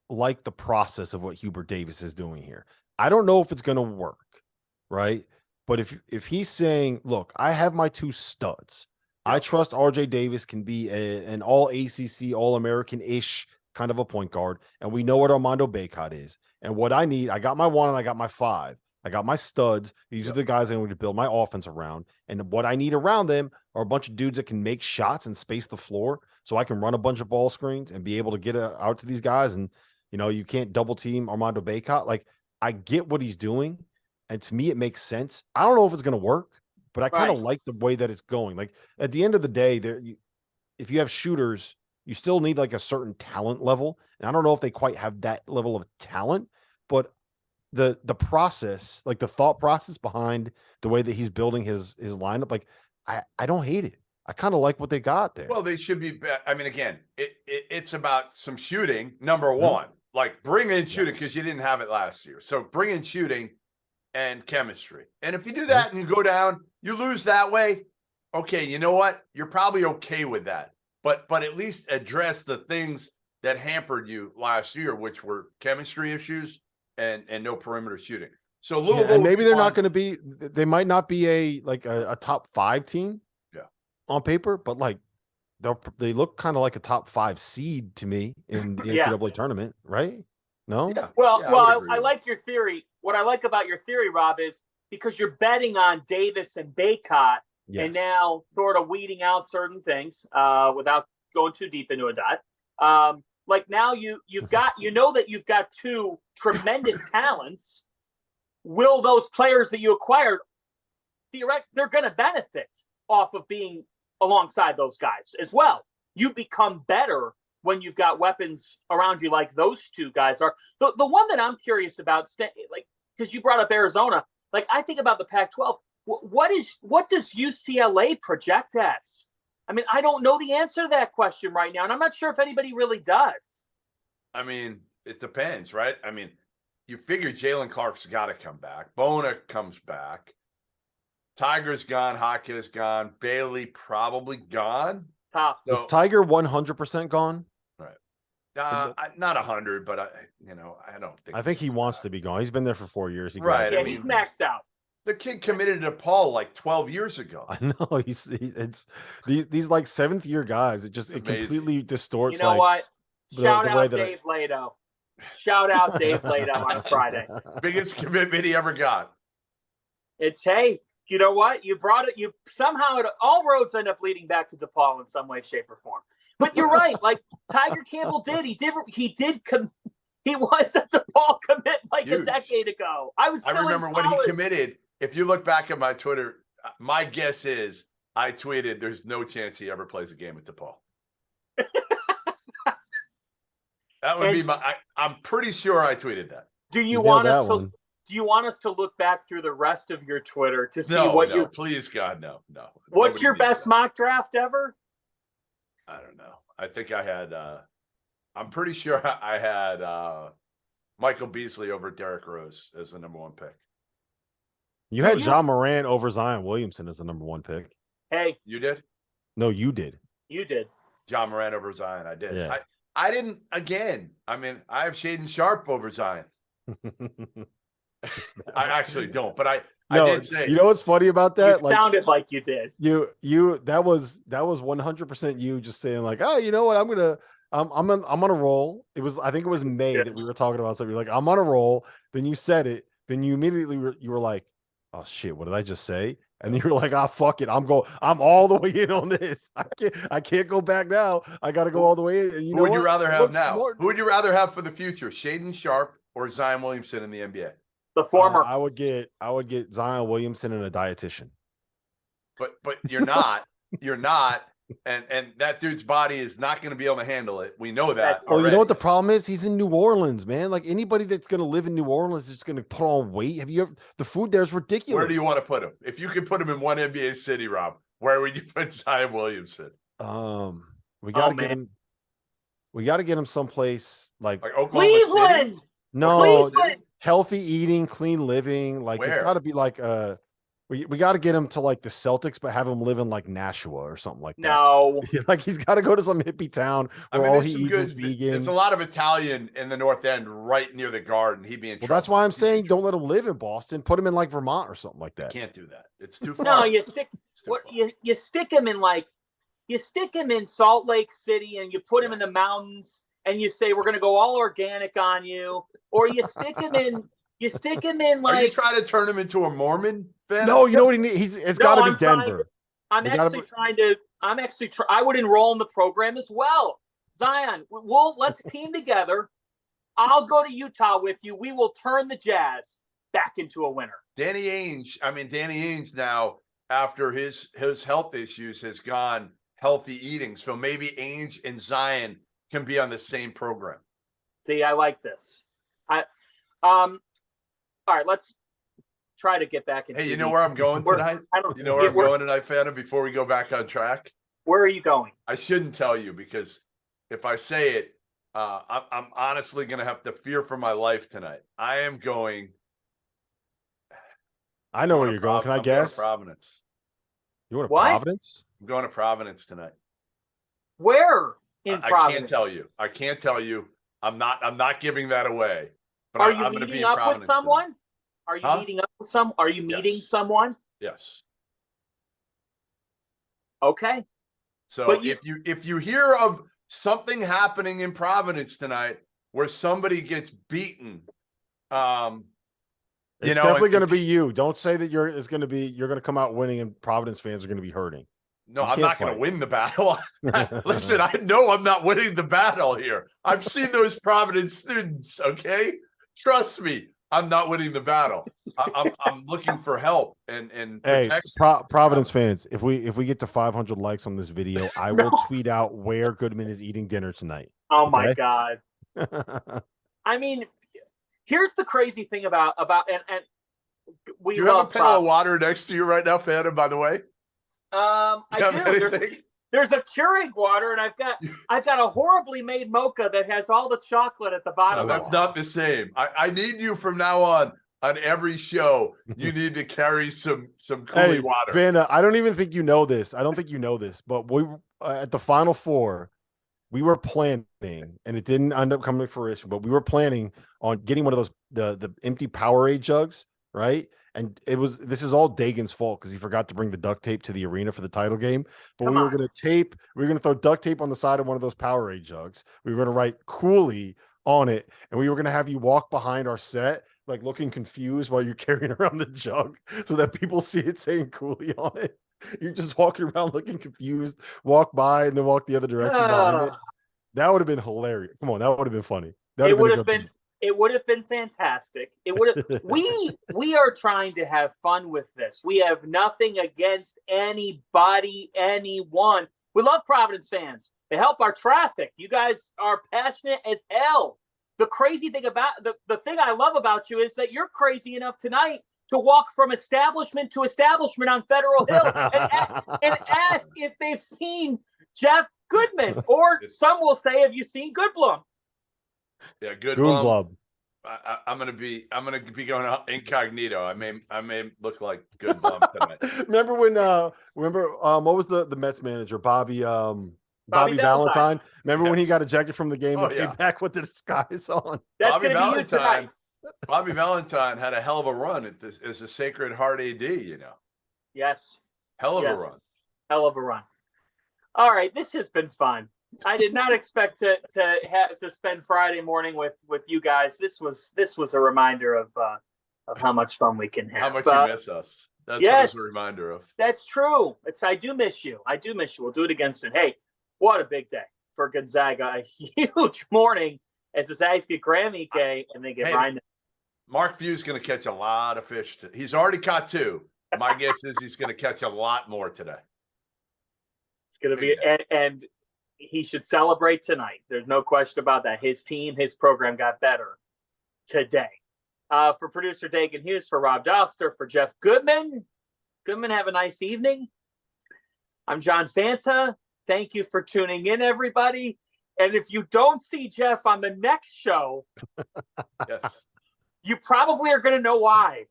like the process of what Hubert Davis is doing here. I don't know if it's going to work, right? But if he's saying, look, I have my two studs. I trust RJ Davis can be an all ACC, all American-ish kind of a point guard. And we know what Armando Bacot is. And what I need, I got my 1 and I got my 5. I got my studs. These are the guys I'm going to build my offense around. And what I need around them are a bunch of dudes that can make shots and space the floor so I can run a bunch of ball screens and be able to get out to these guys. And, you can't double team Armando Bacot. Like, I get what he's doing. And to me, it makes sense. I don't know if it's going to work, but I kind of like the way that it's going. Like, at the end of the day, if you have shooters, you still need like a certain talent level. And I don't know if they quite have that level of talent, but the process, like the thought process behind the way that he's building his lineup, like I don't hate it. I kind of like what they got there. Well, they should be. I mean, again, it's about some shooting. Number one, like bring in shooting because you didn't have it last year. So bring in shooting and chemistry. And if you do that and you go down, you lose that way. Okay, you know what? You're probably okay with that. But at least address the things that hampered you last year, which were chemistry issues and no perimeter shooting. So Louisville, and maybe they're not going to be. They might not be a top 5 team, on paper, but like they look kind of like a top 5 seed to me in the NCAA tournament, right? No. Yeah. Well, I like your theory. What I like about your theory, Rob, is because you're betting on Davis and Bacot, and now sort of weeding out certain things without going too deep into a dive. Like now you've got that you've got 2 tremendous talents. Will those players that you acquired, theoretically, they're going to benefit off of being alongside those guys as well. You become better when you've got weapons around you like those 2 guys are. The one that I'm curious about, like, because you brought up Arizona, like I think about the Pac-12. What does UCLA project as? I mean, I don't know the answer to that question right now, and I'm not sure if anybody really does. I mean, it depends, right? I mean, you figure Jalen Clark's got to come back. Bona comes back. Tiger's gone. Hockett is gone. Bailey probably gone. Tough. Is Tiger 100% gone? Right. Not 100, but I don't think. I think he wants to be gone. He's been there for 4 years. He Right. Yeah, I mean, he's maxed out. the kid committed to Paul like 12 years ago. I know it's these like 7th year guys. It completely distorts. You know what? Shout the out way that Dave Lato. Shout out Dave Lato on Friday. Biggest commitment he ever got. It's, hey, you know what? You brought it. You somehow all roads end up leading back to DePaul in some way, shape, or form. But you're right. Like Tiger Campbell did. He was at DePaul commit like Huge. a decade ago. I remember when he committed. If you look back at my Twitter, my guess is I tweeted, "There's no chance he ever plays a game at DePaul." That would be my. I'm pretty sure I tweeted that. Do you want us to? Do you want us to look back through the rest of your Twitter to see you? Please, God, no. What's your best mock draft ever? I don't know. I think I had. I'm pretty sure I had Michael Beasley over Derrick Rose as the number 1 pick. You had John Moran over Zion Williamson as the number 1 pick. Hey, you did? No, you did. You did. John Moran over Zion. I did. Yeah. I didn't. Again, I mean, I have Shaden Sharp over Zion. I actually don't, but I did say. You know what's funny about that? It sounded like you did. You that was 100% you just saying like, oh, you know what? I'm on a roll. I think it was May that we were talking about something. You're like, I'm on a roll. Then you said it. Then you immediately you were like, oh shit, what did I just say? And then you were like, ah, fuck it. I'm all the way in on this. I can't go back now. I got to go all the way in. And who would you rather have now? Who would you rather have for the future? Shaden Sharp or Zion Williamson in the NBA? The former. I would get Zion Williamson and a dietitian. But you're not. You're not. And that dude's body is not going to be able to handle it. We know that. Well, you know what the problem is? He's in New Orleans, man. Like anybody that's going to live in New Orleans is going to put on weight. Have you ever? The food there is ridiculous. Where do you want to put him? If you could put him in one NBA city, Rob, where would you put Zion Williamson? We got to get him. We got to get him someplace like Oklahoma Cleveland. City? No, healthy eating, clean living. Like it's got to be like we got to get him to like the Celtics, but have him live in like Nashua or something like that. No, like he's got to go to some hippie town where all he eats is vegan. There's a lot of Italian in the North End, right near the Garden. He'd be in trouble. Well, that's why I'm saying don't let him live in Boston. Put him in like Vermont or something like that. You can't do that. It's too far. No, you stick him in you stick him in Salt Lake City and you put him in the mountains and you say we're going to go all organic on you, or you stick him in. You stick him in like. Are you trying to turn him into a Mormon fan? No, you know what he needs. It's got to be Denver. I would enroll in the program as well. Zion, let's team together. I'll go to Utah with you. We will turn the Jazz back into a winner. Danny Ainge now, after his health issues, has gone healthy eating. So maybe Ainge and Zion can be on the same program. See, I like this. All right, let's try to get back into. Hey, you know where I'm going tonight? You know where I'm going tonight, Fanta, before we go back on track? Where are you going? I shouldn't tell you because if I say it, I'm honestly going to have to fear for my life tonight. I am going. I know where you're going. Can I guess? Providence. You want to Providence? I'm going to Providence tonight. Where in Providence? I can't tell you. I'm not giving that away. But are you meeting up with someone? Are you meeting up with some? Are you meeting someone? Yes. Okay. So if you hear of something happening in Providence tonight where somebody gets beaten, it's definitely going to be you. Don't say that you're going to come out winning and Providence fans are going to be hurting. No, I'm not going to win the battle. Listen, I know I'm not winning the battle here. I've seen those Providence students. Okay. Trust me, I'm not winning the battle. I'm looking for help and protection. Hey, Providence fans, if we get to 500 likes on this video, I will tweet out where Goodman is eating dinner tonight. Oh my God! I mean, here's the crazy thing about and we. Do you have a pail of water next to you right now, Phantom? By the way, I do. There's a Keurig water, and I've got a horribly made mocha that has all the chocolate at the bottom. No, that's not the same. I need you from now on every show. You need to carry some cooling water. Vanna, I don't even think you know this. I don't think you know this, but we at the Final Four, we were planning thing, and it didn't end up coming to fruition. But we were planning on getting one of those the empty Powerade jugs, right? And this is all Dagan's fault because he forgot to bring the duct tape to the arena for the title game. But we were going to throw duct tape on the side of one of those Powerade jugs. We were going to write Cooley on it, and we were going to have you walk behind our set, like looking confused while you're carrying around the jug so that people see it saying Cooley on it. You're just walking around looking confused, walk by and then walk the other direction behind it. That would have been hilarious. Come on, that would have been funny. It would have been fantastic. It would have. We are trying to have fun with this. We have nothing against anybody, anyone. We love Providence fans. They help our traffic. You guys are passionate as hell. The crazy thing about the thing I love about you is that you're crazy enough tonight to walk from establishment to establishment on Federal Hill and ask if they've seen Jeff Goodman, or some will say, "Have you seen Goodblum?" Yeah, Goodblum. I'm gonna be going out incognito. I may look like Goodblum tonight. Remember what was the Mets manager, Bobby Valentine? Remember when he got ejected from the game and came back with the disguise on? Bobby Valentine. Bobby Valentine had a hell of a run at this as a Sacred Heart AD, you know. Yes. Hell of a run. Hell of a run. All right, this has been fun. I did not expect to spend Friday morning with you guys. This was a reminder of how much fun we can have. How much you miss us. That's what it's a reminder of. That's true. I do miss you. We'll do it again soon. Hey, what a big day for Gonzaga. A huge morning as the Zags get Grammy Day and they get Ryan. Mark Few's going to catch a lot of fish. He's already caught 2. My guess is he's going to catch a lot more today. It's going to be, and he should celebrate tonight. There's no question about that. His team, his program got better today. For producer Dagan Hughes, for Rob Dauster, for Jeff Goodman. Goodman, have a nice evening. I'm John Fanta. Thank you for tuning in, everybody. And if you don't see Jeff on the next show, yes, you probably are going to know why.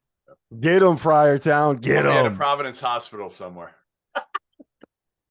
Get him, Friartown. Get him. At a Providence hospital somewhere.